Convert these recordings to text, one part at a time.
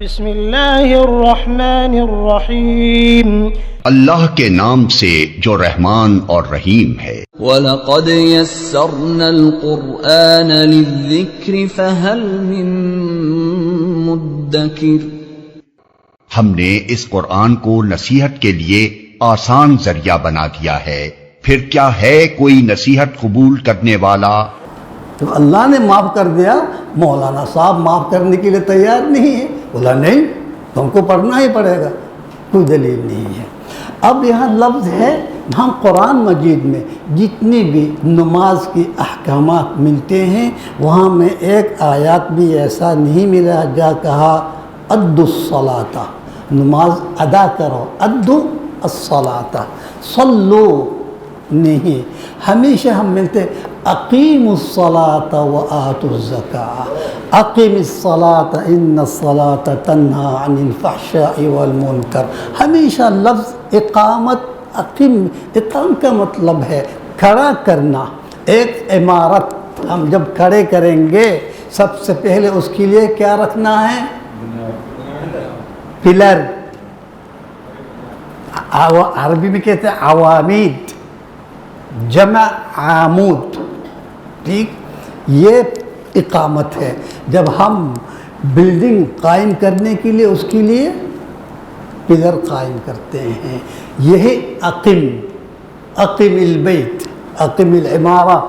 بسم اللہ الرحمن الرحیم، اللہ کے نام سے جو رحمان اور رحیم ہے۔ وَلَقَدْ يَسَّرْنَا الْقُرْآنَ لِلذِّكْرِ فَهَلْ مِن مُدَّكِرٍ۔ ہم نے اس قرآن کو نصیحت کے لیے آسان ذریعہ بنا دیا ہے، پھر کیا ہے کوئی نصیحت قبول کرنے والا؟ تو اللہ نے معاف کر دیا، مولانا صاحب معاف کرنے کے لیے تیار نہیں ہے، بولا نہیں تم کو پڑھنا ہی پڑے گا، کوئی دلیل نہیں ہے۔ اب یہاں لفظ ہے، ہم قرآن مجید میں جتنی بھی نماز کی احکامات ملتے ہیں وہاں میں ایک آیات بھی ایسا نہیں ملا جا کہا ادوا الصلاۃ، نماز ادا کرو، ادوا الصلاۃ، صلو نہیں، ہمیشہ ہم ملتے اقیموا الصلاۃ وآتوا الزکاۃ، اقیم الصلاۃ ان الصلاۃ تنہی عن الفحشاء والمنکر۔ ہمیشہ لفظ اقامت، اقیم کا مطلب ہے کھڑا کرنا۔ ایک عمارت ہم جب کھڑے کریں گے سب سے پہلے اس کے لیے کیا رکھنا ہے؟ پلر، عربی میں کہتے ہیں عوامید، جمع عامود، ٹھیک، یہ اقامت ہے۔ جب ہم بلڈنگ قائم کرنے کے لیے اس کے لیے پلر قائم کرتے ہیں، یہی اقم البیت، اقم العمارہ،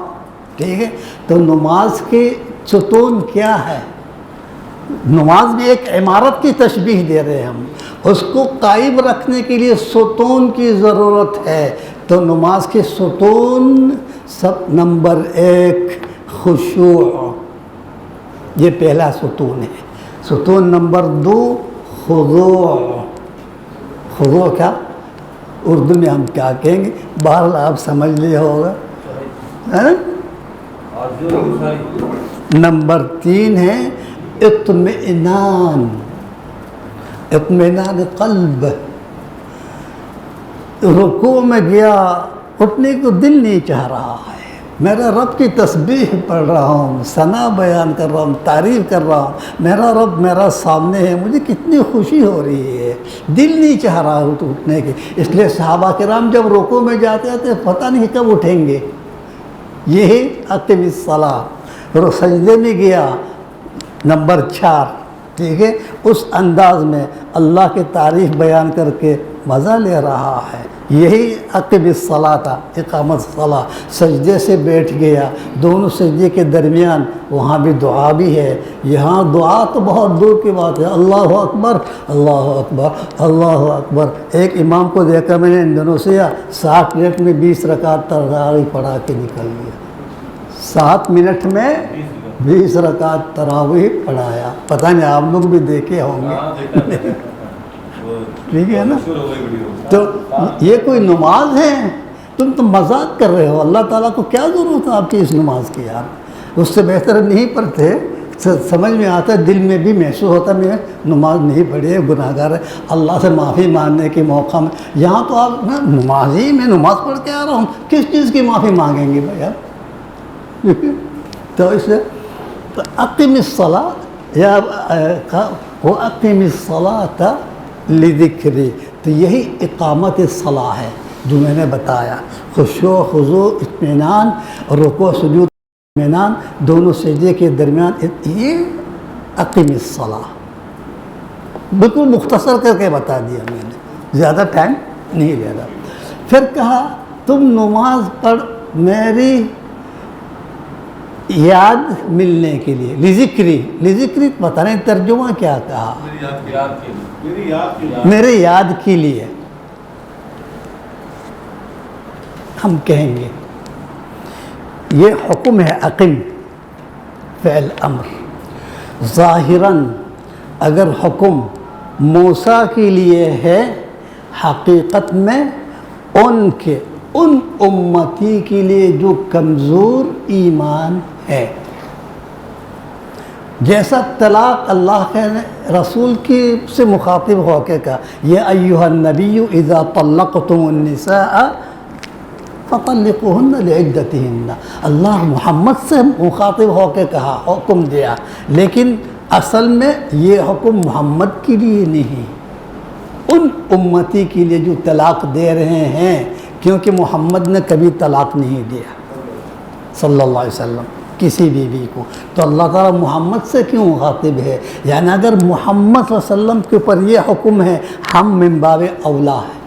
ٹھیک ہے۔ تو نماز کے ستون کیا ہے؟ نماز میں ایک عمارت کی تشبیہ دے رہے ہیں ہم، اس کو قائم رکھنے کے لیے ستون کی ضرورت ہے۔ تو نماز کے ستون سب نمبر 1 خشوع، یہ پہلا ستون ہے۔ ستون نمبر 2 خضوع۔ خضوع کیا اردو میں ہم کیا کہیں گے، بہرحال آپ سمجھ لیا ہوگا۔ نمبر 3 ہے اطمئنان، اطمئنان قلب۔ رکوع میں گیا، اٹھنے کو دل نہیں چاہ رہا ہے، میرا رب کی تسبیح پڑھ رہا ہوں، ثنا بیان کر رہا ہوں، تعریف کر رہا ہوں، میرا رب میرا سامنے ہے، مجھے کتنی خوشی ہو رہی ہے، دل نہیں چاہ رہا ہوں تو اٹھنے کی۔ اس لیے صحابہ کرام جب رکوع میں جاتے تھے پتہ نہیں کب اٹھیں گے، یہی اقیم الصلاۃ۔ اور سجدے میں گیا، نمبر 4، ٹھیک ہے، اس انداز میں اللہ کی تعریف بیان کر کے مزہ لے رہا ہے، یہی اقیم الصلاۃ، اقامت الصلاۃ۔ سجدے سے بیٹھ گیا، دونوں سجدے کے درمیان وہاں بھی دعا بھی ہے، یہاں دعا تو بہت دور کی بات ہے، اللہ اکبر اللہ اکبر اللہ اکبر۔ ایک امام کو دیکھا میں نے انڈونیشیا، 60 منٹ میں 20 رکعت تراویح پڑھا کے نکل گیا، 7 منٹ میں 20 رکعت تراویح پڑھایا۔ پتہ نہیں آپ لوگ بھی دیکھے ہوں گے، ٹھیک ہے نا۔ تو یہ کوئی نماز ہے؟ تم تو مذاق کر رہے ہو، اللہ تعالیٰ کو کیا ضرورت ہے آپ کی اس نماز کی یار؟ اس سے بہتر نہیں پڑھتے، سمجھ میں آتا ہے، دل میں بھی محسوس ہوتا ہے میں نماز نہیں پڑھی ہے، گناہ گار ہے، اللہ سے معافی مانگنے کے موقع میں یہاں تو آپ نماز ہی میں نماز پڑھ کے آ رہا ہوں، کس چیز کی معافی مانگیں گے بھائی آپ؟ تو اس سے اقیم الصلاۃ یا اقیم الصلاۃ لذکری، تو یہی اقامت الصلاۃ ہے جو میں نے بتایا، خشوع خضوع اطمینان، رکوع سجود اطمینان، دونوں سجدے کے درمیان، یہ اقیم الصلاۃ بالکل مختصر کر کے بتا دیا میں نے، زیادہ ٹائم نہیں لے رہا۔ پھر کہا تم نماز پڑھ میری یاد ملنے کے لیے، لذکری پتہ نہیں ترجمہ کیا کہا، میرے یاد کے لیے۔ ہم کہیں گے یہ حکم ہے اقم، فعل امر، ظاہراً اگر حکم موسیٰ کے لیے ہے، حقیقت میں ان امتی کے لیے جو کمزور ایمان ہے، جیسا طلاق اللہ کے رسول کی سے مخاطب ہو کے کہا، یا ایھا النبی اذا طلقتم النساء فطلقوهن لعدتهن، اللہ محمد سے مخاطب ہو کے کہا، حکم دیا، لیکن اصل میں یہ حکم محمد کے لیے نہیں، ان امتی کے لیے جو طلاق دے رہے ہیں، کیونکہ محمد نے کبھی طلاق نہیں دیا صلی اللہ علیہ وسلم کسی بیوی کو، تو اللہ تعالیٰ محمد سے کیوں مخاطب ہے؟ یعنی اگر محمد صلی اللہ علیہ وسلم کے اوپر یہ حکم ہے، ہم من باب اولا ہے۔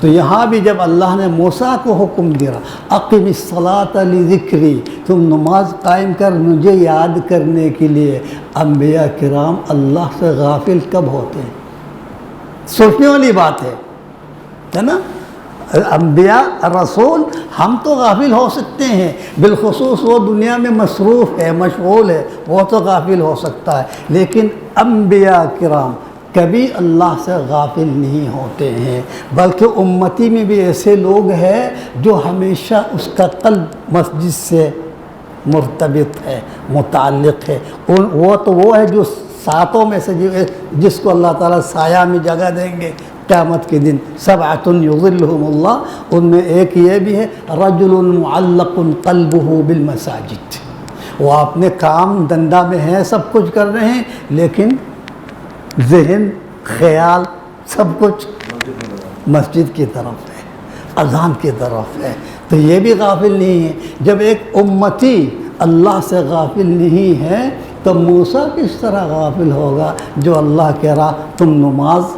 تو یہاں بھی جب اللہ نے موسیٰ کو حکم دیا اقم الصلاۃ لذکری، تم نماز قائم کر مجھے یاد کرنے کے لیے، انبیاء کرام اللہ سے غافل کب ہوتے ہیں؟ سوچنے والی بات ہے نا؟ انبیاء رسول ہم تو غافل ہو سکتے ہیں، بالخصوص وہ دنیا میں مصروف ہے، مشغول ہے، وہ تو غافل ہو سکتا ہے، لیکن انبیاء کرام کبھی اللہ سے غافل نہیں ہوتے ہیں، بلکہ امتی میں بھی ایسے لوگ ہیں جو ہمیشہ اس کا قلب مسجد سے مرتبط ہے، متعلق ہے، وہ ہے جو ساتوں میں سے جس کو اللہ تعالیٰ سایہ میں جگہ دیں گے قیامت کے دن، سبعۃ یظلھم اللہ، ان میں ایک یہ بھی ہے رجل معلق قلبہ بالمساجد، وہ اپنے کام دھندا میں ہیں، سب کچھ کر رہے ہیں، لیکن ذہن خیال سب کچھ مسجد کی طرف ہے، اذان کی طرف ہے، تو یہ بھی غافل نہیں ہے۔ جب ایک امتی اللہ سے غافل نہیں ہے تو موسیٰ کس طرح غافل ہوگا جو اللہ کہہ رہا تم نماز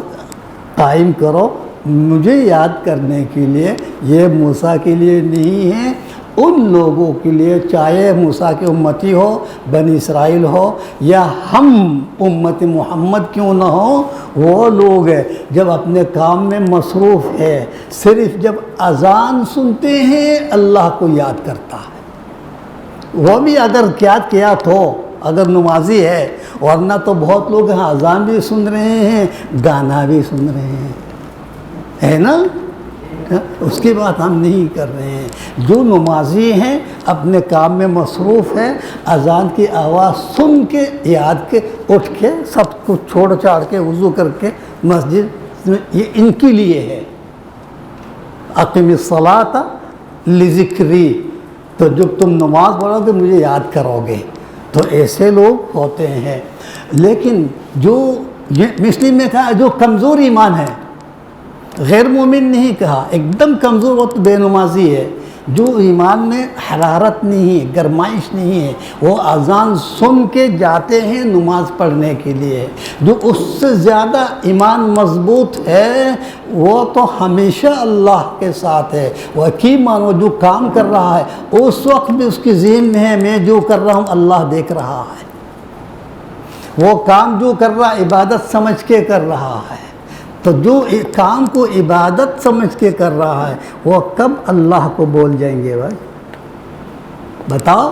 قائم کرو مجھے یاد کرنے کے لیے؟ یہ موسیٰ کے لیے نہیں ہے، ان لوگوں کے لیے، چاہے موسیٰ کی امتی ہو، بنی اسرائیل ہو، یا ہم امت محمد کیوں نہ ہو، وہ لوگ ہیں جب اپنے کام میں مصروف ہے، صرف جب اذان سنتے ہیں اللہ کو یاد کرتا ہے، وہ بھی اگر کیا ہو، اگر نمازی ہے، ورنہ تو بہت لوگ ہیں اذان بھی سن رہے ہیں، گانا بھی سن رہے ہیں، ہے نا؟ اس کی بات ہم نہیں کر رہے ہیں۔ جو نمازی ہیں اپنے کام میں مصروف ہیں، اذان کی آواز سن کے یاد کے اٹھ کے سب کچھ چھوڑ چھاڑ کے وضو کر کے مسجد میں، یہ ان کے لیے ہے اقم الصلاۃ لذکری، تو جب تم نماز پڑھو گے مجھے یاد کرو گے، تو ایسے لوگ ہوتے ہیں۔ لیکن جو مسلم نے کہا جو کمزور ایمان ہے، غیر مومن نہیں کہا، ایک دم کمزور، وہ تو بے نمازی ہے، جو ایمان میں حرارت نہیں ہے، گرمائش نہیں ہے، وہ اذان سن کے جاتے ہیں نماز پڑھنے کے لیے۔ جو اس سے زیادہ ایمان مضبوط ہے وہ تو ہمیشہ اللہ کے ساتھ ہے، وہ یقین مانو جو کام کر رہا ہے اس وقت بھی اس کی ذہن میں ہے میں جو کر رہا ہوں اللہ دیکھ رہا ہے، وہ کام جو کر رہا عبادت سمجھ کے کر رہا ہے، تو جو کام کو عبادت سمجھ کے کر رہا ہے وہ کب اللہ کو بول جائیں گے بھائی؟ بتاؤ،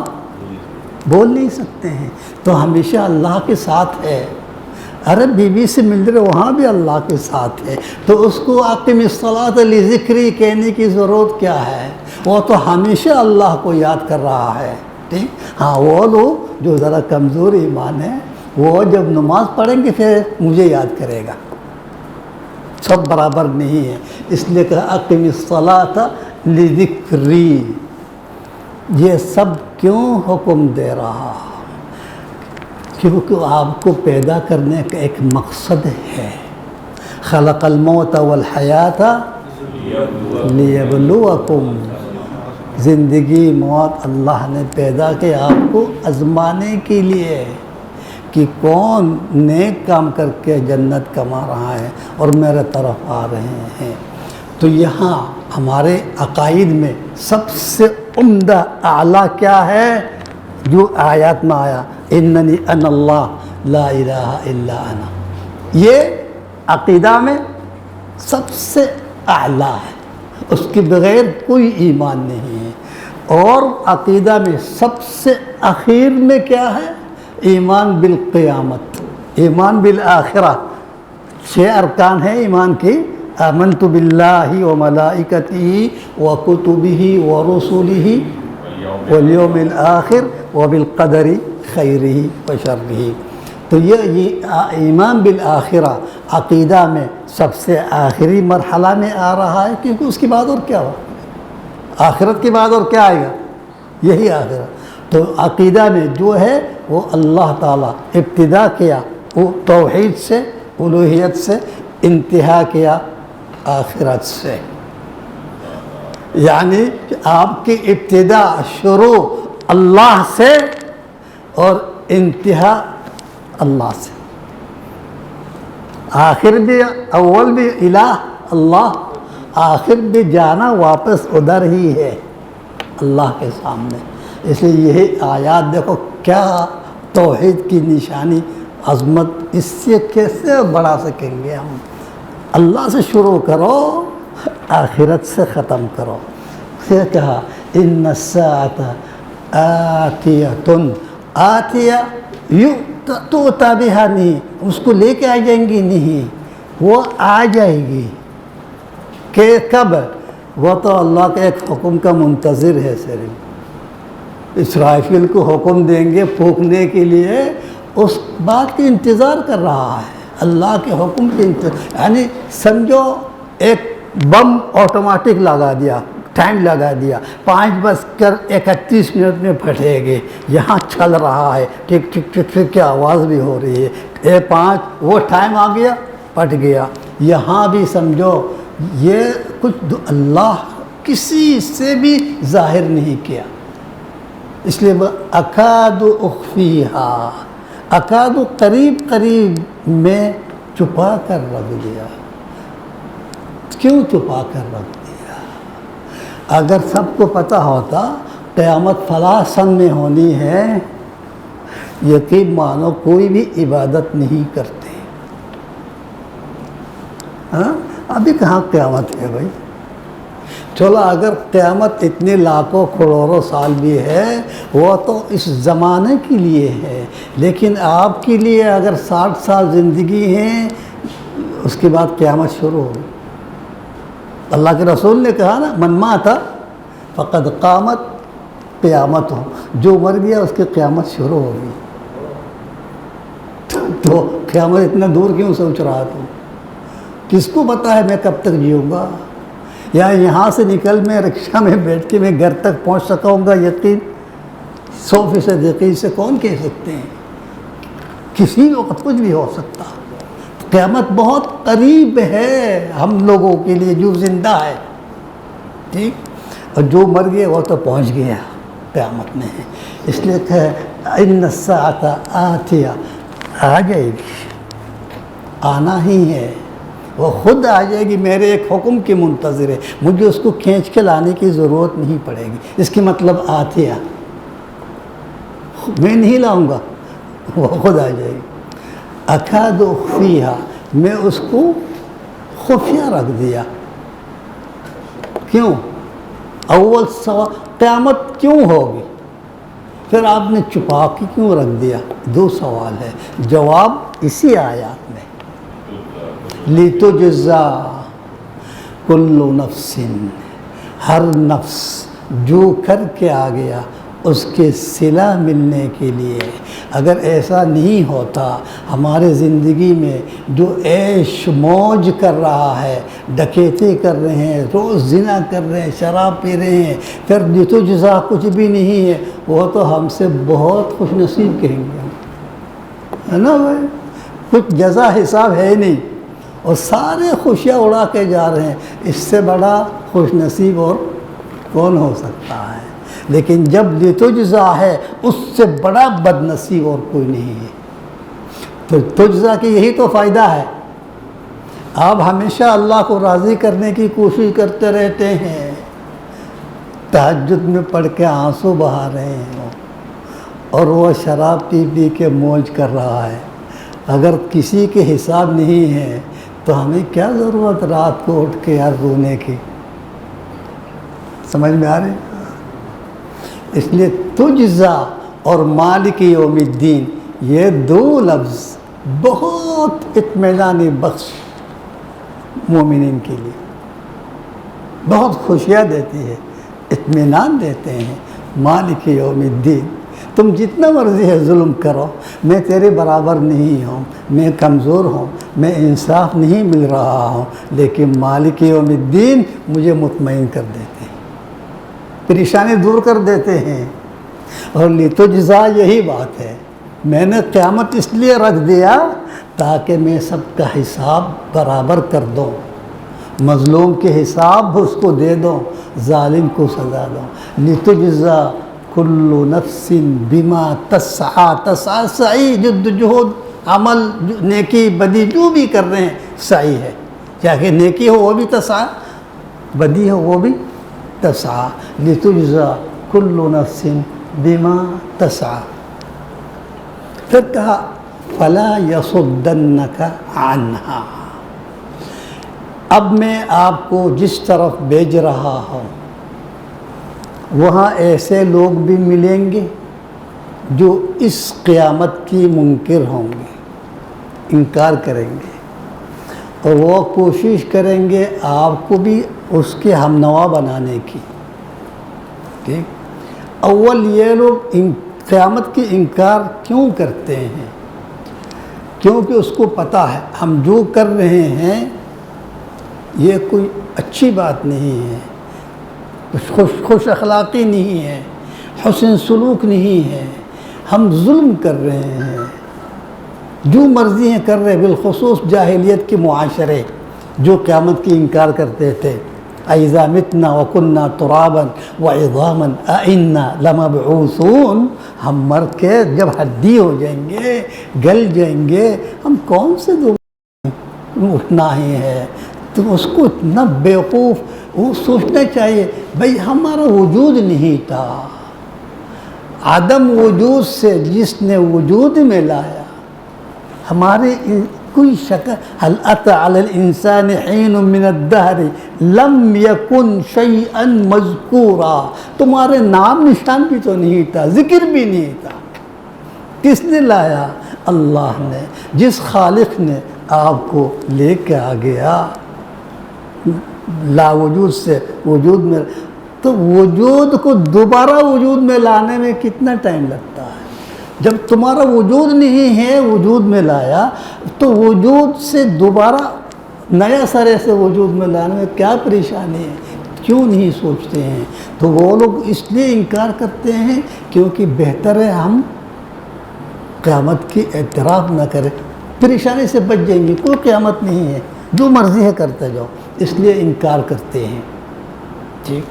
بول نہیں سکتے ہیں، تو ہمیشہ اللہ کے ساتھ ہے۔ ارے بیوی سے مل رہے وہاں بھی اللہ کے ساتھ ہے، تو اس کو اقم الصلاۃ لذکری کہنے کی ضرورت کیا ہے؟ وہ تو ہمیشہ اللہ کو یاد کر رہا ہے، ٹھیک؟ ہاں وہ لوگ جو ذرا کمزور ایمان ہے وہ جب نماز پڑھیں گے پھر مجھے یاد کرے گا، سب برابر نہیں ہے، اس لیے کہ اقم الصلاۃ لذکری۔ یہ سب کیوں حکم دے رہا؟ کیونکہ آپ کو پیدا کرنے کا ایک مقصد ہے، خلق الموت والحیات لیبلوکم، زندگی موت اللہ نے پیدا کی آپ کو آزمانے کے لیے کہ کون نیک کام کر کے جنت کما رہا ہے اور میرے طرف آ رہے ہیں۔ تو یہاں ہمارے عقائد میں سب سے عمدہ اعلیٰ کیا ہے جو آیات میں آیا، اننی انا اللہ لا الہ الا انا، یہ عقیدہ میں سب سے اعلیٰ ہے، اس کے بغیر کوئی ایمان نہیں ہے۔ اور عقیدہ میں سب سے اخیر میں کیا ہے؟ ایمان بالقیامت، ایمان بالآخرہ۔ 6 ارکان ہیں ایمان کی، آمنت باللہ وملائکتہ وکتبہ ورسلہ والیوم الآخر وبالقدر خیرہ وشرہ۔ تو یہ ایمان بالآخرہ عقیدہ میں سب سے آخری مرحلہ میں آ رہا ہے، کیونکہ اس کے بعد اور کیا ہو؟ آخرت کے بعد اور کیا آئے گا؟ یہی آخرت۔ تو عقیدہ میں جو ہے وہ اللہ تعالیٰ ابتدا کیا وہ توحید سے، الوہیت سے، انتہا کیا آخرت سے، یعنی کہ آپ کی ابتدا شروع اللہ سے اور انتہا اللہ سے، آخر بھی اول بھی الہ اللہ، آخر بھی جانا واپس ادھر ہی ہے اللہ کے سامنے۔ اس لیے یہی آیات دیکھو کیا توحید کی نشانی، عظمت، اس سے کیسے بڑھا سکیں گے ہم؟ اللہ سے شروع کرو، آخرت سے ختم کرو۔ پھر کہا ان الساعۃ آتیۃ، آتیہ تؤتی بہا، نہیں اس کو لے کے آ جائیں گی، نہیں وہ آ جائے گی۔ کہ کب؟ وہ تو اللہ کے ایک حکم کا منتظر ہے صرف، اسرافیل کو حکم دیں گے پھونکنے کے لیے، اس بات کی انتظار کر رہا ہے، اللہ کے حکم کی انتظار، یعنی سمجھو ایک بم آٹومیٹک لگا دیا، ٹائم لگا دیا، 5:31 میں پھٹے گے، یہاں چل رہا ہے ٹک ٹک ٹک ٹک کی آواز بھی ہو رہی ہے، 5 وہ ٹائم آ گیا پھٹ گیا۔ یہاں بھی سمجھو یہ کچھ اللہ کسی سے بھی ظاہر نہیں کیا، اس لیے اکاد اخفیہا، اکاد قریب قریب میں چھپا کر رکھ دیا۔ کیوں چھپا کر رکھ دیا؟ اگر سب کو پتہ ہوتا قیامت فلاں سن میں ہونی ہے، یقین مانو کوئی بھی عبادت نہیں کرتے۔ ہاں ابھی کہاں قیامت ہے بھائی؟ چلو اگر قیامت اتنے لاکھوں کروڑوں سال بھی ہے وہ تو اس زمانے کے لیے ہے، لیکن آپ کے لیے اگر 60 سال زندگی ہے اس کے بعد قیامت شروع ہوگی۔ اللہ کے رسول نے کہا نا من مات فقد قامت قیامت ہو، جو مر گیا اس کی قیامت شروع ہوگی۔ تو قیامت اتنا دور کیوں سوچ رہا تو؟ کس کو پتہ ہے میں کب تک جیوں گا، یا یہاں سے نکل میں رکشہ میں بیٹھ کے میں گھر تک پہنچ سکوں گا؟ یقین 100% یقین سے کون کہہ سکتے ہیں؟ کسی وقت کچھ بھی ہو سکتا۔ قیامت بہت قریب ہے ہم لوگوں کے لیے جو زندہ ہے، ٹھیک، اور جو مر گیا وہ تو پہنچ گیا قیامت میں ہے۔ اس لیے کہ ان الساعۃ آتیہ، آ جائے گی، آنا ہی ہے، وہ خود آ جائے گی، میرے ایک حکم کی منتظر ہے، مجھے اس کو کھینچ کے لانے کی ضرورت نہیں پڑے گی۔ اس کی مطلب آتیہ، میں نہیں لاؤں گا، وہ خود آ جائے گی۔ اکاد اخفیہا، میں اس کو خفیہ رکھ دیا۔ کیوں؟ اول سوال قیامت کیوں ہوگی، پھر آپ نے چھپا کے کیوں رکھ دیا؟ 2 سوال ہے، جواب اسی آیات میں، لِتُجْزَا كُلُّ نَفْسٍ، ہر نفس جو کر کے آ گیا اس کے صلہ ملنے کے لیے۔ اگر ایسا نہیں ہوتا ہمارے زندگی میں جو عیش موج کر رہا ہے، ڈکیتی کر رہے ہیں، روز زنا کر رہے ہیں، شراب پی رہے ہیں، پھر لِتُجْزَا کچھ بھی نہیں ہے، وہ تو ہم سے بہت خوش نصیب کہیں گے، ہے نا بھائی؟ کچھ جزا حساب ہے نہیں، اور سارے خوشیاں اڑا کے جا رہے ہیں، اس سے بڑا خوش نصیب اور کون ہو سکتا ہے؟ لیکن جب لِتُجْزَا ہے اس سے بڑا بد نصیب اور کوئی نہیں ہے۔ تو تجزا کی یہی تو فائدہ ہے، آپ ہمیشہ اللہ کو راضی کرنے کی کوشش کرتے رہتے ہیں، تہجد میں پڑھ کے آنسو بہا رہے ہیں، اور وہ شراب پی پی کے موج کر رہا ہے۔ اگر کسی کے حساب نہیں ہے تو ہمیں کیا ضرورت رات کو اٹھ کے یار رونے کی؟ سمجھ میں آ رہی؟ اس لیے تجزا اور مالک یوم الدین یہ 2 لفظ بہت اطمینان بخش مومنین کے لیے، بہت خوشیاں دیتی ہے، اطمینان دیتے ہیں۔ مالک یوم الدین، تم جتنا مرضی ہے ظلم کرو، میں تیرے برابر نہیں ہوں، میں کمزور ہوں، میں انصاف نہیں مل رہا ہوں، لیکن مالک یوم الدین مجھے مطمئن کر دیتے ہیں، پریشانی دور کر دیتے ہیں۔ اور لتجزا یہی بات ہے، میں نے قیامت اس لیے رکھ دیا تاکہ میں سب کا حساب برابر کر دوں، مظلوم کے حساب اس کو دے دوں، ظالم کو سزا دوں۔ لتجزا کل نفس بما تسعی، تسعی سعی، جد جہد، عمل، نیکی بدی جو بھی کر رہے ہیں سعی ہے، چاہے نیکی ہو وہ بھی تسعی، بدی ہو وہ بھی تسعی۔ لتجزا کل نفس بما تسعی۔ پھر کہا فلا یصدنک عنہا، اب میں آپ کو جس طرف بھیج رہا ہوں وہاں ایسے لوگ بھی ملیں گے جو اس قیامت کی منکر ہوں گے، انکار کریں گے، اور وہ کوشش کریں گے آپ کو بھی اس کے ہمنوا بنانے کی۔ ٹھیک، اول یہ لوگ قیامت کی انکار کیوں کرتے ہیں؟ کیونکہ اس کو پتہ ہے ہم جو کر رہے ہیں یہ کوئی اچھی بات نہیں ہے، خوش اخلاقی نہیں ہے، حسن سلوک نہیں ہے، ہم ظلم کر رہے ہیں، جو مرضی ہیں کر رہے ہیں، بالخصوص جاہلیت کے معاشرے جو قیامت کی انکار کرتے تھے۔ اذا متنا وکنا ترابا وعظاما ائنا لمبعوثون، ہم مر کے جب ہڈی ہو جائیں گے، گل جائیں گے، ہم کون سے دوبارہ اٹھنا ہی ہے؟ تو اس کو اتنا بیوقوف وہ سوچنا چاہیے، بھئی ہمارا وجود نہیں تھا، عدم وجود سے جس نے وجود میں لایا، ہمارے کوئی شکل، هل اتى على الانسان حين من الدهر لم يكن شيئا مذکورا، تمہارے نام نشان بھی تو نہیں تھا، ذکر بھی نہیں تھا، کس نے لایا؟ اللہ نے، جس خالق نے آپ کو لے کے آ گیا لا وجود سے وجود میں، تو وجود کو دوبارہ وجود میں لانے میں کتنا ٹائم لگتا ہے؟ جب تمہارا وجود نہیں ہے وجود میں لایا، تو وجود سے دوبارہ نیا سرے سے وجود میں لانے میں کیا پریشانی ہے؟ کیوں نہیں سوچتے ہیں؟ تو وہ لوگ اس لیے انکار کرتے ہیں کیونکہ بہتر ہے ہم قیامت کی اعتراف نہ کریں، پریشانی سے بچ جائیں گے، کوئی قیامت نہیں ہے، جو مرضی ہے کرتے جاؤ، اس لیے انکار کرتے ہیں۔ ٹھیک،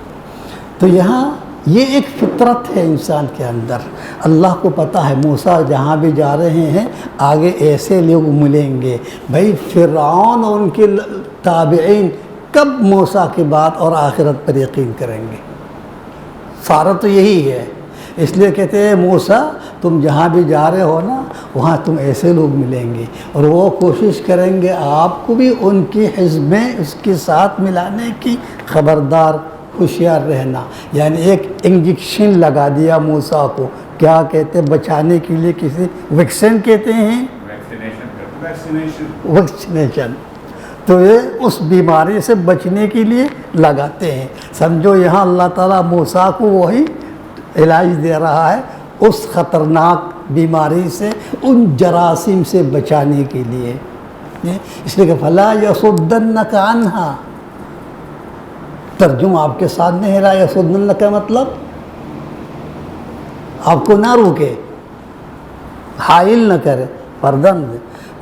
تو یہاں یہ ایک فطرت ہے انسان کے اندر، اللہ کو پتہ ہے موسیٰ جہاں بھی جا رہے ہیں آگے ایسے لوگ ملیں گے۔ بھائی فرعون اور ان کے تابعین کب موسیٰ کی بات اور آخرت پر یقین کریں گے؟ سارا تو یہی ہے، اس لیے کہتے ہیں موسیٰ تم جہاں بھی جا رہے ہو نا وہاں تم ایسے لوگ ملیں گے، اور وہ کوشش کریں گے آپ کو بھی ان کی حزب میں اس کے ساتھ ملانے کی۔ خبردار، ہوشیار رہنا، یعنی ایک انجیکشن لگا دیا موسیٰ کو، کیا کہتے ہیں بچانے کے لیے، کسی ویکسین کہتے ہیں، ویکسینیشن، تو یہ اس بیماری سے بچنے کے لیے لگاتے ہیں۔ سمجھو یہاں اللہ تعالیٰ موسیٰ کو وہی علاج دے رہا ہے اس خطرناک بیماری سے، ان جراثیم سے بچانے کے لیے، اس لیے کہ فلا یصدنک عنہا، ترجمہ آپ کے ساتھ نہیں رہا، یصدنک کا مطلب آپ کو نہ روکے، حائل نہ کرے، پردہ نہ دے۔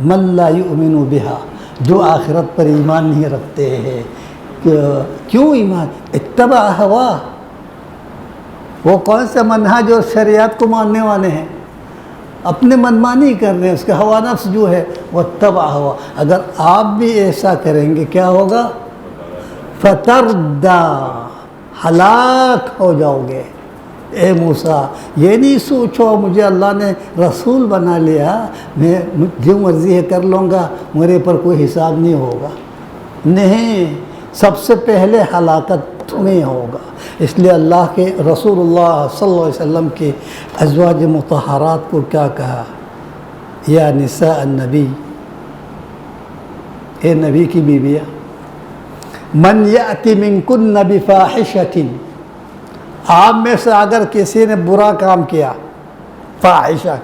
من لا یؤمن بہا، جو آخرت پر ایمان نہیں رکھتے ہیں۔ کیوں ایمان؟ اتبع ہوا، وہ کون سا منہج اور شریعت کو ماننے والے ہیں، اپنے منمانی کر رہے ہیں، اس کا ہوا نفس جو ہے وہ اتبع ہوا۔ اگر آپ بھی ایسا کریں گے کیا ہوگا؟ فتردہ، ہلاک ہو جاؤ گے۔ اے موسیٰ یہ نہیں سوچو مجھے اللہ نے رسول بنا لیا، میں جو مرضی ہے کر لوں گا، میرے پر کوئی حساب نہیں ہوگا، نہیں، سب سے پہلے ہلاکت تمہیں ہوگا۔ اس لیے اللہ کے رسول اللہ صلی اللہ علیہ وسلم کے ازواج مطہرات کو کیا کہا؟ یا نساء النبی، اے نبی کی بیویاں، من یأتی منکن بفاحشۃ، آپ میں سے اگر کسی نے برا کام کیا، فاحشہ،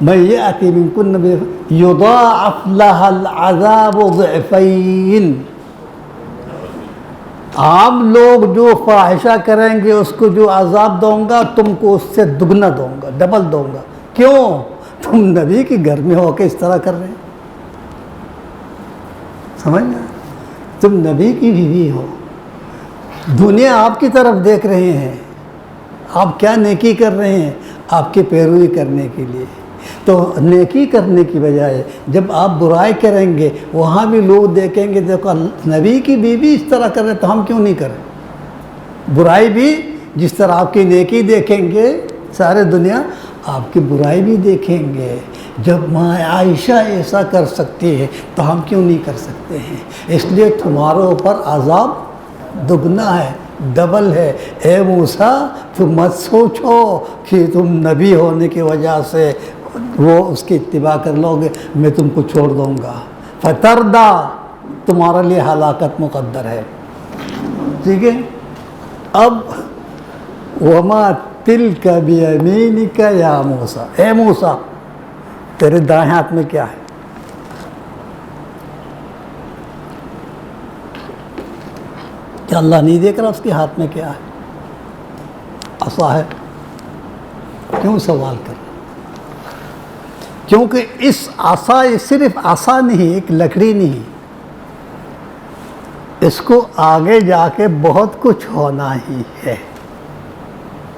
من یأتی منکن یضاعف لها العذاب ضعفین، آپ لوگ جو فاحشہ کریں گے اس کو جو عذاب دوں گا تم کو اس سے دگنا دوں گا، ڈبل دوں گا۔ کیوں؟ تم نبی کے گھر میں ہو کے اس طرح کر رہے ہیں، سمجھنا؟ تم نبی کی بیوی ہو، دنیا آپ کی طرف دیکھ رہے ہیں، آپ کیا نیکی کر رہے ہیں؟ آپ کی پیروی کرنے کے لیے۔ تو نیکی کرنے کی بجائے جب آپ برائی کریں گے وہاں بھی لوگ دیکھیں گے دیکھو نبی کی بیوی اس طرح کر رہے تو ہم کیوں نہیں کریں؟ برائی بھی جس طرح آپ کی نیکی دیکھیں گے سارے دنیا آپ کی برائی بھی دیکھیں گے۔ جب ماں عائشہ ایسا کر سکتی ہے تو ہم کیوں نہیں کر سکتے ہیں؟ اس لیے تمہارے اوپر عذاب دگنا ہے، ڈبل ہے۔ اے موسیٰ تم مت سوچو کہ تم نبی ہونے کی وجہ سے وہ اس کی اتباع کر لو گے، میں تم کو چھوڑ دوں گا۔ فتردا، تمہارے لیے ہلاکت مقدر ہے۔ ٹھیک ہے؟ اب وما تلک بیمینک یا موسیٰ، اے موسیٰ تیرے دائیں ہاتھ میں کیا ہے؟ کیا اللہ نہیں دیکھ رہا اس کے ہاتھ میں کیا ہے؟ عصا ہے۔ کیوں سوال کر رہا؟ کیونکہ اس عصا یہ صرف عصا نہیں، ایک لکڑی نہیں، اس کو آگے جا کے بہت کچھ ہونا ہی ہے۔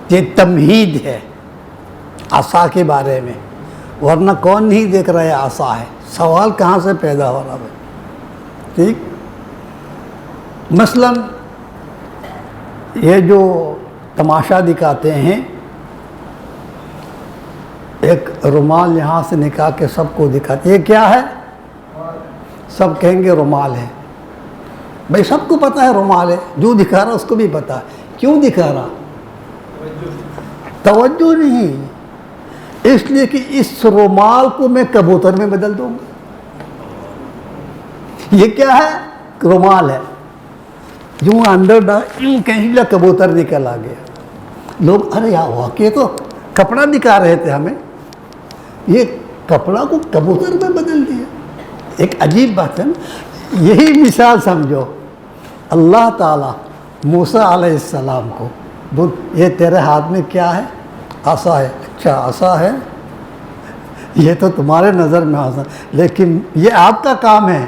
یہ تمہید ہے عصا کے بارے میں، ورنہ کون نہیں دیکھ رہا ہے عصا ہے؟ سوال کہاں سے پیدا ہو رہا ہے؟ ٹھیک؟ مثلا یہ جو تماشا دکھاتے ہیں، ایک رومال یہاں سے نکال کے سب کو دکھاتے، یہ کیا ہے؟ سب کہیں گے رومال ہے۔ بھائی سب کو پتہ ہے رومال ہے، جو دکھا رہا اس کو بھی پتہ ہے۔ کیوں دکھا رہا؟ توجہ نہیں، اس لیے کہ اس رومال کو میں کبوتر میں بدل دوں گا۔ یہ کیا ہے؟ رومال ہے، جو اندر یوں کہیں گے کبوتر نکل آ گیا۔ لوگ ارے یار واقعی تو کپڑا دکھا رہے تھے ہمیں، یہ کپڑا کو کبوتر میں بدل دیا۔ ایک عجیب بات ہے نا۔ یہی مثال سمجھو، اللہ تعالیٰ موسیٰ علیہ السلام کو بول یہ تیرے ہاتھ میں کیا ہے؟ عصا ہے۔ اچھا عصا ہے، یہ تو تمہارے نظر میں عصا، لیکن یہ آپ کا کام ہے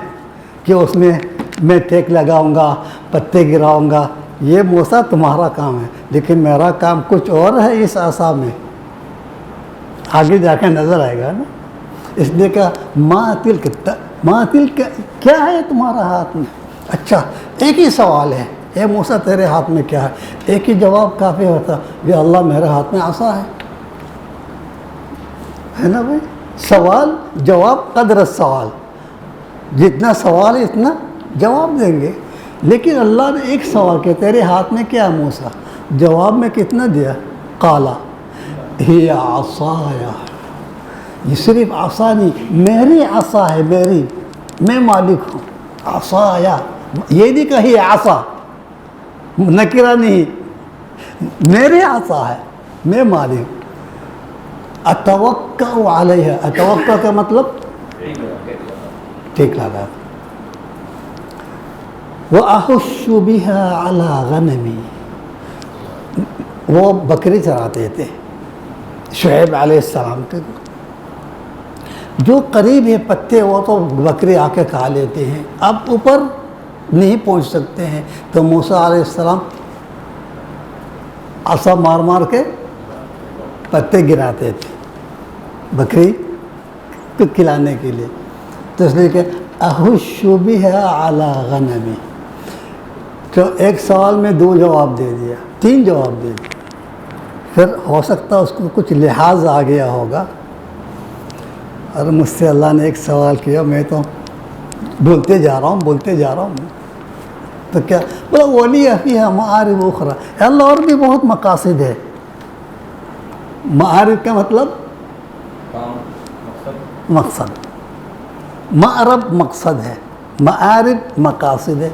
کہ اس میں ٹیک لگاؤں گا، پتے گراؤں گا، یہ موسیٰ تمہارا کام ہے، لیکن میرا کام کچھ اور ہے اس عصا میں۔ آگے جا کے نظر آئے گا نا۔ اس لیے کہا ماں تل کیا ہے تمہارا ہاتھ میں؟ اچھا ایک ہی سوال ہے، اے موسیٰ تیرے ہاتھ میں کیا ہے؟ ایک ہی جواب کافی ہوتا، یہ اللہ میرے ہاتھ میں عصا ہے نا بھائی؟ سوال جواب قدر السوال، جتنا سوال ہے اتنا جواب دیں گے۔ لیکن اللہ نے ایک سوال کیا تیرے ہاتھ میں کیا ہے موسیٰ؟ جواب میں کتنا دیا؟ قالا ہی عصایا، یہ صرف عصا نہیں، میری عصا ہے، میری، میں مالک ہوں۔ عصایا یہ نہیں کہی عصا نکرہ نہیں، میرے عصا ہے، میں مالک ہوں۔ اتوکا علیہ، اتوکا کا مطلب ٹھیک لگا۔ وَأَحُشُّ بِهَا عَلَىٰ غَنَمِي، وہ بکری چراتے تھے شعیب علیہ السلام کے، جو قریب ہے پتے وہ تو بکری آ کے کھا لیتے ہیں، اب اوپر نہیں پہنچ سکتے ہیں، تو موسیٰ علیہ السلام عصا مار مار کے پتے گراتے تھے بکری کو کھلانے کے لیے۔ تو اس لیے کہ احش بها علی غنمی، تو ایک سوال میں 2 جواب دے دیا، 3 جواب دے دیا، پھر ہو سکتا اس کو کچھ لحاظ آ گیا ہوگا، اور مجھ سے اللہ نے ایک سوال کیا، میں تو بولتے جا رہا ہوں، تو کیا بولا ولی فیہا معارب اخری، اللہ اور بھی بہت مقاصد ہے۔ معارب کا مطلب مقصد، معرب مقصد ہے، معارب مقاصد ہے،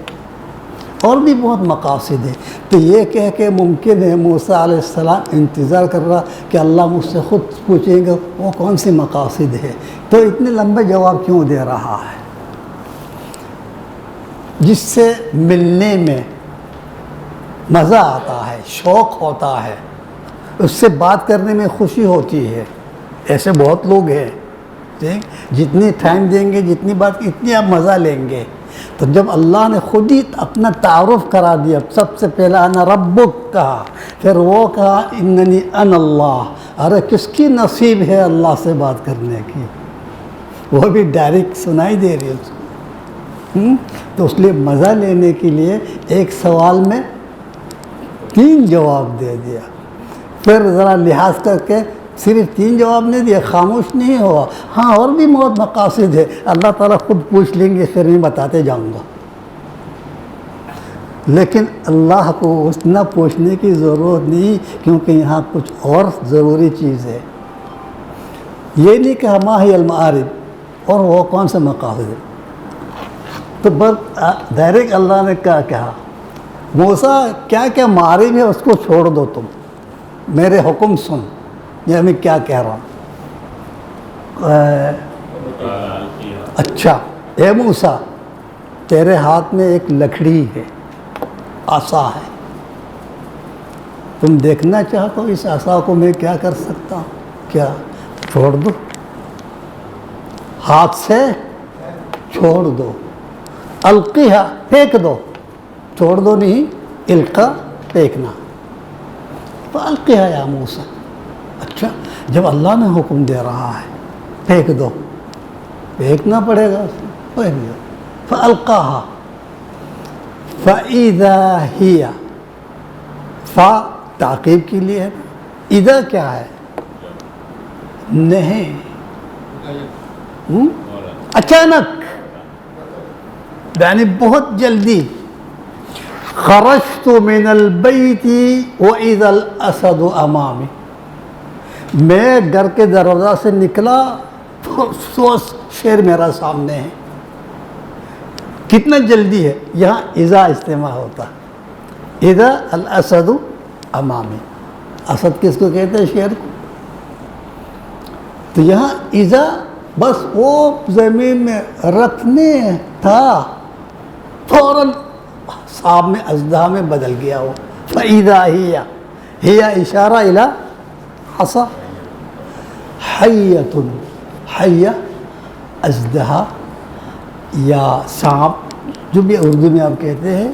اور بھی بہت مقاصد ہے۔ تو یہ کہہ کے ممکن ہے موسیٰ علیہ السلام انتظار کر رہا کہ اللہ مجھ سے خود پوچھیں گے وہ کون سی مقاصد ہے، تو اتنے لمبے جواب کیوں دے رہا ہے؟ جس سے ملنے میں مزہ آتا ہے، شوق ہوتا ہے، اس سے بات کرنے میں خوشی ہوتی ہے. ایسے بہت لوگ ہیں ٹھیک، جتنی ٹائم دیں گے، جتنی بات، اتنی آپ مزہ لیں گے. تو جب اللہ نے خود ہی اپنا تعارف کرا دیا، سب سے پہلا انا ربک کہا، پھر وہ کہا اننی انا اللہ. ارے کس کی نصیب ہے اللہ سے بات کرنے کی، وہ بھی ڈائریکٹ سنائی دے رہی ہے اس کو. تو اس لیے مزہ لینے کے لیے ایک سوال میں 3 جواب دے دیا. پھر ذرا لحاظ کر کے صرف 3 جواب نہیں دیا، خاموش نہیں ہوا. ہاں اور بھی بہت مقاصد ہے، اللہ تعالیٰ خود پوچھ لیں گے، پھر میں بتاتے جاؤں گا. لیکن اللہ کو اتنا پوچھنے کی ضرورت نہیں، کیونکہ یہاں کچھ اور ضروری چیز ہے. یہ نہیں کہ ما ہی المعارف، اور وہ کون سے مقاصد ہے. تو بس ڈائریکٹ اللہ نے کیا کہا، موسیٰ کیا کیا معارف ہے اس کو چھوڑ دو، تم میرے حکم سن. یہ میں کیا کہہ رہا ہوں. اچھا اے موسیٰ، تیرے ہاتھ میں ایک لکڑی ہے، عصا ہے. تم دیکھنا چاہتے ہو اس عصا کو میں کیا کر سکتا ہوں؟ کیا؟ چھوڑ دو، ہاتھ سے چھوڑ دو. القیہا، پھینک دو. چھوڑ دو نہیں، القا پھینکنا. فالقیہا یا موسیٰ. اچھا جب اللہ نے حکم دے رہا ہے پھینک دو، پھینکنا پڑے گا، پھینک دو. فالقاہا فاذا ہی، فا تعقیب کے لیے ہے. اذا کیا ہے؟ نہیں، اچانک، یعنی بہت جلدی. خرجت من البیت واذا الاسد امامی. میں گھر کے دروازہ سے نکلا تو شیر میرا سامنے ہے. کتنا جلدی ہے. یہاں اذا استعمال ہوتا، اذا الاسد امامی. اسد کس کو کہتے ہیں؟ شیر کو. تو یہاں اذا بس وہ زمین میں رکھنے تھا، فوراً صاحب میں ازدہا میں بدل گیا وہ. فَإِذَا ہِيَ اشارہ الی عصا. حیۃ، حیہ ازدہا یا سانپ، جو بھی اردو میں آپ کہتے ہیں،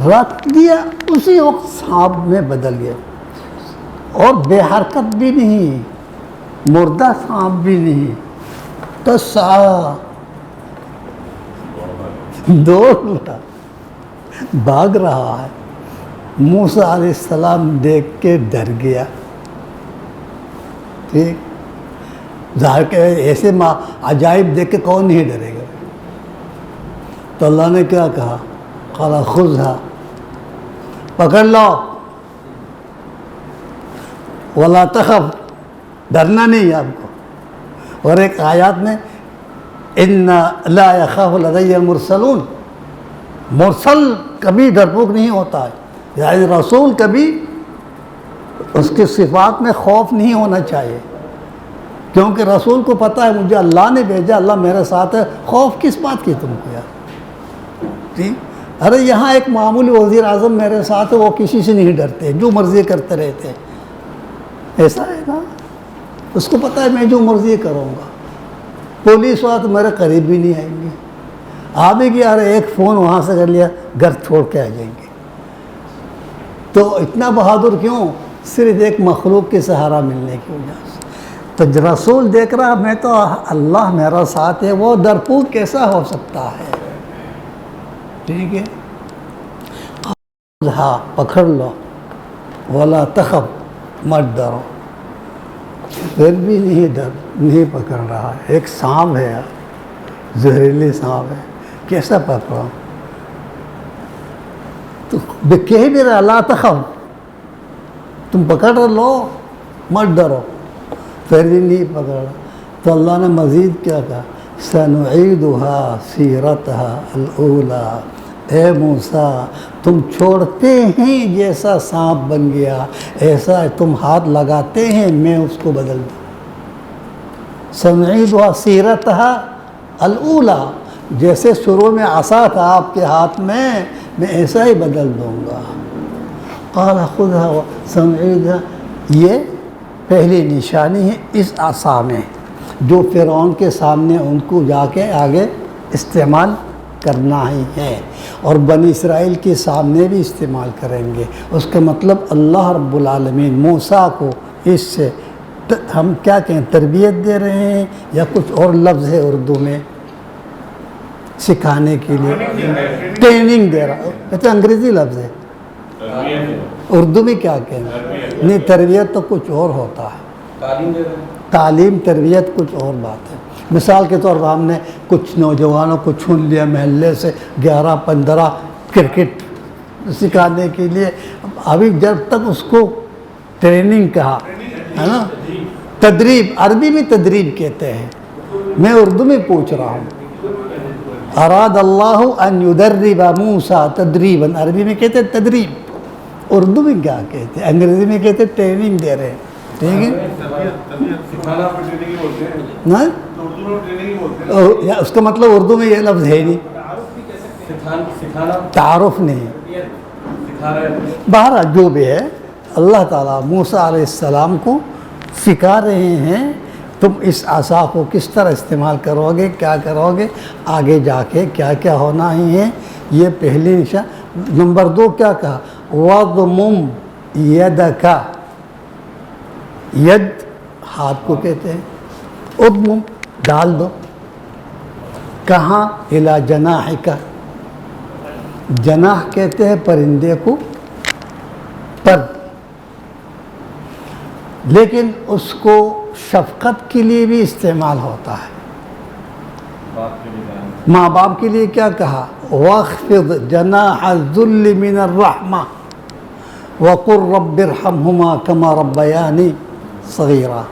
رکھ دیا اسی وقت سانپ میں بدل گیا. اور بے حرکت بھی نہیں، مردہ سانپ بھی نہیں. تسعیٰ، دوڑ رہا، بھاگ رہا ہے. موسیٰ علیہ السلام دیکھ کے ڈر گیا. ٹھیک، ظاہر کہ ایسے عجائب دیکھ کے کون نہیں ڈرے گا. تو اللہ نے کیا کہا؟ قال خذھا، پکڑ لو. ولا تخف، ڈرنا نہیں آپ کو. اور ایک آیات میں ان لا یخاف لدی المرسلون، مرسل کبھی ڈرپوک نہیں ہوتا ہے، یعنی رسول کبھی اس کی صفات میں خوف نہیں ہونا چاہیے، کیونکہ رسول کو پتہ ہے مجھے اللہ نے بھیجا، اللہ میرے ساتھ ہے. خوف کس بات کی تم کو یار؟ ٹھیک، ارے یہاں ایک معمولی وزیر اعظم میرے ساتھ ہے، وہ کسی سے نہیں ڈرتے، جو مرضی کرتے رہتے. ایسا ہے نا، اس کو پتہ ہے میں جو مرضی کروں گا. پولیس والا تو میرے قریب بھی نہیں آئیں گے. آپ ہی کہ ارے ایک فون وہاں سے کر لیا، گھر چھوڑ کے آ جائیں گے. تو اتنا بہادر کیوں؟ صرف ایک مخلوق کے سہارا ملنے کی وجہ سے. تو رسول دیکھ رہا میں تو اللہ میرا ساتھ ہے، وہ ڈرپوک کیسا ہو سکتا ہے؟ ٹھیک ہے، ہاں پکڑ لو. ولا تخف، مت ڈرو. پھر بھی نہیں پکڑ رہا. ایک سانپ ہے، زہریلی سانپ ہے، کیسا پکڑا؟ تو کہہ بھی رہا لا تخف، تم پکڑ لو، مت ڈرو. پھر بھی نہیں پکڑا. تو اللہ نے مزید کیا کہا؟ سنعیدها سیرتها الاولی. اے موسیٰ تم چھوڑتے ہیں جیسا سانپ بن گیا، ایسا تم ہاتھ لگاتے ہیں میں اس کو بدل دوں. سنعیدها سیرتها الاولی، جیسے شروع میں عصا تھا آپ کے ہاتھ میں ایسا ہی بدل دوں گا. قال خذها سنعيدها، یہ پہلی نشانی ہے اس عصا میں جو فرعون کے سامنے ان کو جا کے آگے استعمال کرنا ہی ہے، اور بنی اسرائیل کے سامنے بھی استعمال کریں گے۔ اس کا مطلب اللہ رب العالمین موسیٰ کو اس سے ہم کیا کہیں تربیت دے رہے ہیں، یا کچھ اور لفظ ہے اردو میں سکھانے کے لیے، ٹریننگ دے رہا ہے، تو انگریزی لفظ ہے، اردو میں کیا کہیں؟ نہیں، تربیت تو کچھ اور ہوتا ہے، تعلیم تربیت کچھ اور بات ہے۔ مثال کے طور پر ہم نے کچھ نوجوانوں کو چن لیا محلے سے 11-15 کرکٹ سکھانے کے لیے، ابھی جب تک اس کو ٹریننگ کہا ہے نا، تدریب، عربی میں تدریب کہتے ہیں، میں اردو میں پوچھ رہا ہوں۔ اراد اللہ ان یدرب موسیٰ تدریبا، عربی میں کہتے ہیں تدریب، اردو میں کیا کہتے ہیں؟ انگریزی میں کہتے ہیں ٹریننگ دے رہے ہیں، ٹھیک ہے نا؟ اس کا مطلب اردو میں یہ لفظ ہے نہیں، تعارف نہیں، بہرحال جو بھی ہے اللہ تعالیٰ موسیٰ علیہ السلام کو سکھا رہے ہیں تم اس عصا کو کس طرح استعمال کرو گے، کیا کرو گے، آگے جا کے کیا کیا ہونا ہی ہے، یہ پہلی نشان۔ نمبر 2 کیا کہا؟ وَضْمُمْ يَدَكَ، ید ہاتھ کو کہتے ہیں، اضمم ڈال دو، کہاں؟ اِلَى جَنَاحِكَ، جناح کہتے ہیں پرندے کو، پر، لیکن اس کو شفقت کے لیے بھی استعمال ہوتا ہے۔ ماں باپ کے لیے کیا کہا؟ وَاخْفِضْ جَنَاحَ الذُّلِّ مِنَ الرَّحْمَةِ وَقُلْ رَبِّ ارْحَمْهُمَا كَمَا رَبَّيَانِي صَغِيرًا۔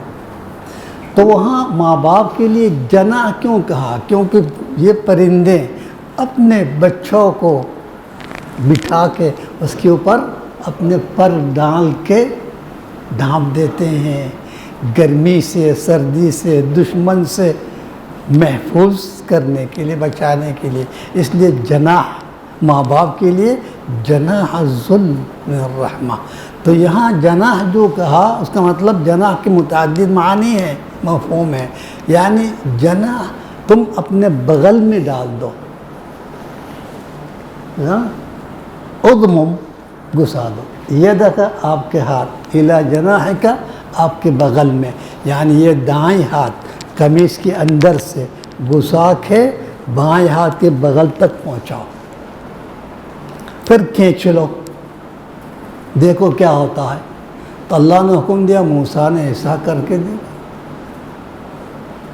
تو وہاں ماں باپ کے لیے جناح کیوں کہا؟ کیونکہ یہ پرندے اپنے بچوں کو بٹھا کے اس کے اوپر اپنے پر ڈال کے ڈھانپ دیتے ہیں، گرمی سے، سردی سے، دشمن سے محفوظ کرنے کے لیے، بچانے کے لیے، اس لیے جناح ماں باپ کے لیے جناح الذل من الرحمہ۔ تو یہاں جناح جو کہا اس کا مطلب جناح کے متعدد معنی ہے، مفہوم ہے، یعنی جناح تم اپنے بغل میں ڈال دو، اضمم گھسا دو، یدک آپ کے ہاتھ، الی جناحک آپ کے بغل میں، یعنی یہ دائیں ہاتھ قمیص کے اندر سے گھسا کے بائیں ہاتھ کے بغل تک پہنچاؤ، پھر کھینچ لو، دیکھو کیا ہوتا ہے۔ تو اللہ نے حکم دیا، موسیٰ نے ایسا کر کے دیا،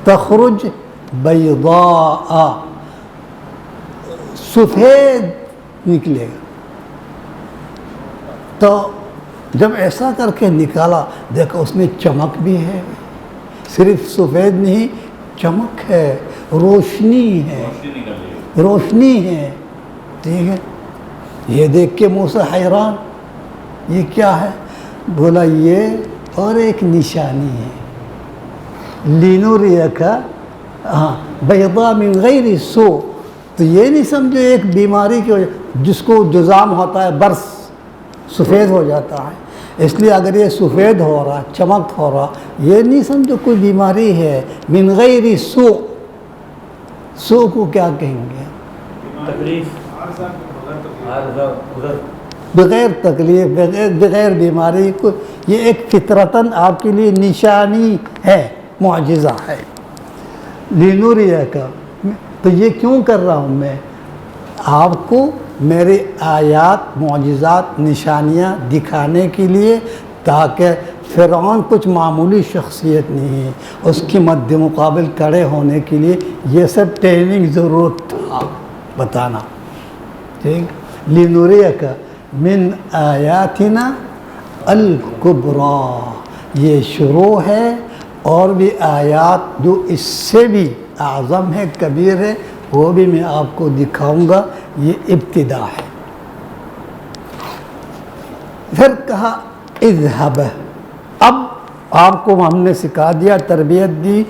تخرج بیضاء، سفید نکلے گا۔ تو جب ایسا کر کے نکالا، دیکھو اس میں چمک بھی ہے، صرف سفید نہیں، چمک ہے، روشنی ہے، روشنی ہے، ٹھیک ہے۔ یہ دیکھ کے موسیٰ حیران، یہ کیا ہے؟ بولا یہ اور ایک نشانی ہے، لِنُرِيَكَ بیضاء من غیر سوء۔ تو یہ نہیں سمجھو ایک بیماری کی وجہ جس کو جزام ہوتا ہے، برس سفید ہو جاتا ہے، اس لیے اگر یہ سفید ہو رہا، چمک ہو رہا، یہ نہیں سمجھو کوئی بیماری ہے، من غیر سوء، سوء کو کیا کہیں گے؟ بغیر تکلیف، بغیر بیماری کو، یہ ایک فطرتاً آپ کے لیے نشانی ہے، معجزہ ہے۔ لِنُرِيَكَ، تو یہ کیوں کر رہا ہوں میں؟ آپ کو میرے آیات، معجزات، نشانیاں دکھانے کے لیے، تاکہ فرعون کچھ معمولی شخصیت نہیں ہے، اس کے مد مقابل کھڑے ہونے کے لیے یہ سب ٹریننگ ضرورت تھا بتانا، ٹھیک۔ لِنُرِيَكَ من آیاتنا الکبریٰ، یہ شروع ہے، اور بھی آیات جو اس سے بھی اعظم ہے، کبیر ہے، وہ بھی میں آپ کو دکھاؤں گا، یہ ابتدا ہے۔ پھر کہا اذهب، اب آپ کو ہم نے سکھا دیا، تربیت دی،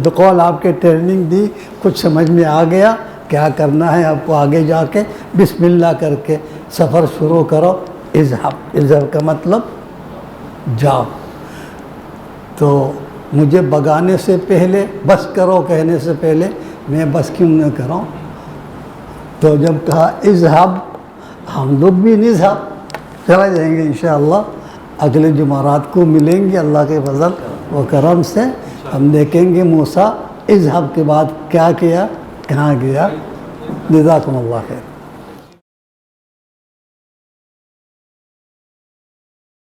بقول آپ کے ٹریننگ دی، کچھ سمجھ میں آ گیا کیا کرنا ہے آپ کو، آگے جا کے بسم اللہ کر کے سفر شروع کرو، اذهب کا مطلب جاؤ. تو مجھے بگانے سے پہلے بس کرو کہنے سے پہلے میں بس کیوں نہ کروں؟ تو جب کہا اذهب، ہم لوگ بھی نذهب چلا جائیں گے انشاءاللہ. اگلے جمعرات کو ملیں گے اللہ کے فضل و کرم سے. ہم دیکھیں گے موسیٰ اذهب کے بعد کیا کیا، کہاں گیا. جزاکم اللہ خیر.